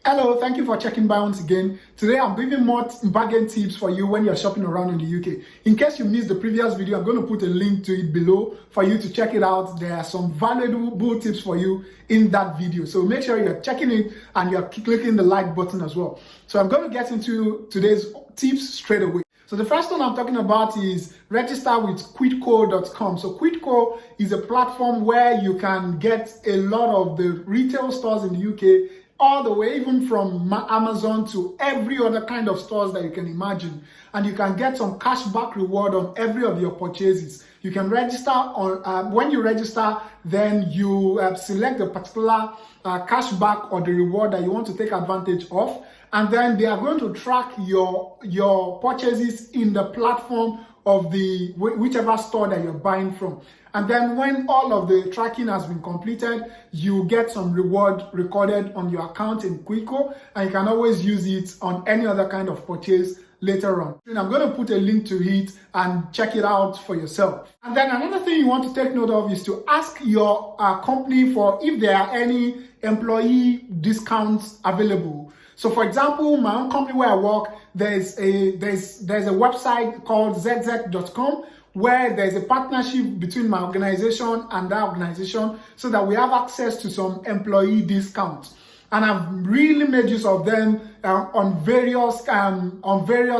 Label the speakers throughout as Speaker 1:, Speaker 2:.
Speaker 1: Hello, thank you for checking by once again. Today I'm giving more bargain tips for you when you're shopping around in the UK. In case you missed the previous video, I'm going to put a link to it below for you to check it out. There are some valuable tips for you in that video. So make sure you're checking it and you're clicking the like button as well. So I'm going to get into today's tips straight away. So the first one I'm talking about is register with quidco.com. So Quidco is a platform where you can get a lot of the retail stores in the UK, all the way even from Amazon to every other kind of stores that you can imagine. And you can get some cashback reward on every of your purchases. You can register on, when you register, then you select the particular cashback or the reward that you want to take advantage of. And then they are going to track your purchases in the platform of the whichever store that you're buying from. And then when all of the tracking has been completed, you get some reward recorded on your account in Quidco, and you can always use it on any other kind of purchase later on. And I'm going to put a link to it and check it out for yourself. And then another thing you want to take note of is to ask your company for if there are any employee discounts available. So for example, my own company where I work, there's a website called zz.com where there's a partnership between my organization and that organization so that we have access to some employee discounts. And I've really made use of them on various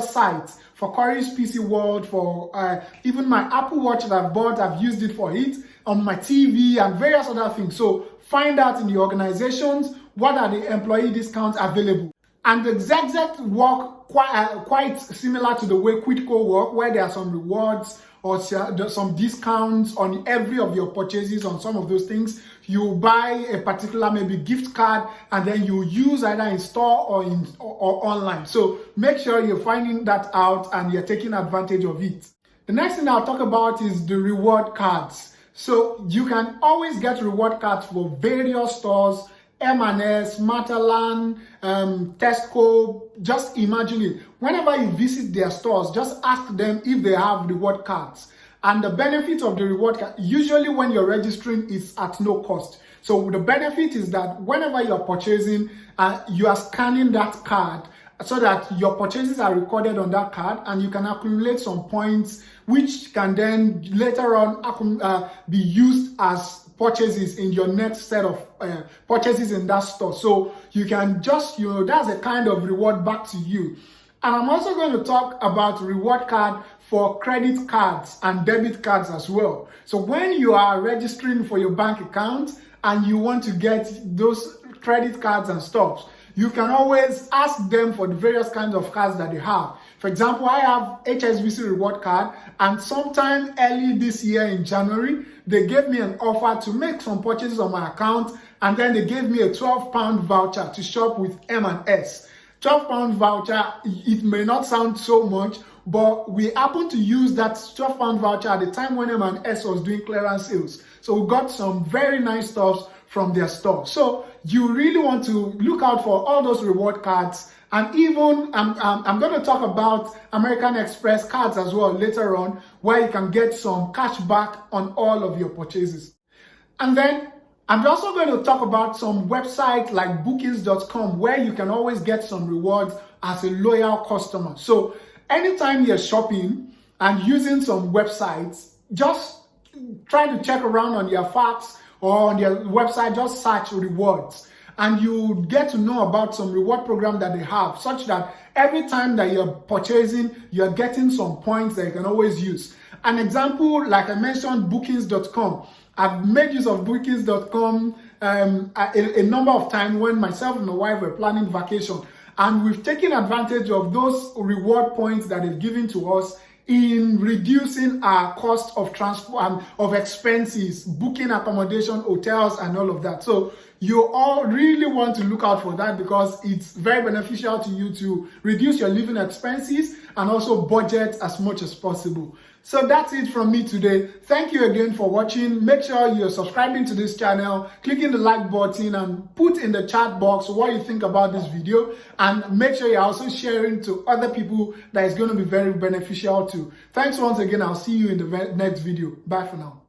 Speaker 1: sites. For Curry's PC World, for even my Apple Watch that I've bought, I've used it for it, on my TV and various other things. So find out in the organizations what are the employee discounts available. And the ZZ work quite similar to the way Quidco work, where there are some rewards or some discounts on every of your purchases on some of those things. You buy a particular maybe gift card and then you use either in store or online. So make sure you're finding that out and you're taking advantage of it. The next thing I'll talk about is the reward cards. So you can always get reward cards for various stores, M&S, Matalan, Tesco. Just imagine it. Whenever you visit their stores, just ask them if they have reward cards. And the benefit of the reward card, usually when you're registering, is at no cost. So the benefit is that whenever you're purchasing, you are scanning that card so that your purchases are recorded on that card and you can accumulate some points which can then later on be used as purchases in your next set of purchases in that store. So you can just, that's a kind of reward back to you. And I'm also going to talk about reward card for credit cards and debit cards as well. So when you are registering for your bank account and you want to get those credit cards and stuff, you can always ask them for the various kinds of cards that they have. For example, I have HSBC reward card, and sometime early this year in January, they gave me an offer to make some purchases on my account, and then they gave me a £12 voucher to shop with M&S. £12 voucher, it may not sound so much, but we happened to use that £12 voucher at the time when M&S was doing clearance sales. So we got some very nice stuff from their store. So you really want to look out for all those reward cards. And even I'm going to talk about American Express cards as well later on, where you can get some cash back on all of your purchases. And then I'm also going to talk about some websites like bookings.com, where you can always get some rewards as a loyal customer. So anytime you're shopping and using some websites, just try to check around on your facts or on their website, just search rewards. And you get to know about some reward program that they have, such that every time that you're purchasing, you're getting some points that you can always use. An example, like I mentioned, bookings.com. I've made use of bookings.com a number of times when myself and my wife were planning vacation. And we've taken advantage of those reward points that they've given to us in reducing our cost of transport and of expenses, booking accommodation, hotels, and all of that. So you all really want to look out for that because it's very beneficial to you to reduce your living expenses and also budget as much as possible. So that's it from me today. Thank you again for watching. Make sure you're subscribing to this channel, clicking the like button, and put in the chat box what you think about this video. And make sure you're also sharing to other people that is going to be very beneficial too. Thanks once again. I'll see you in the next video. Bye for now.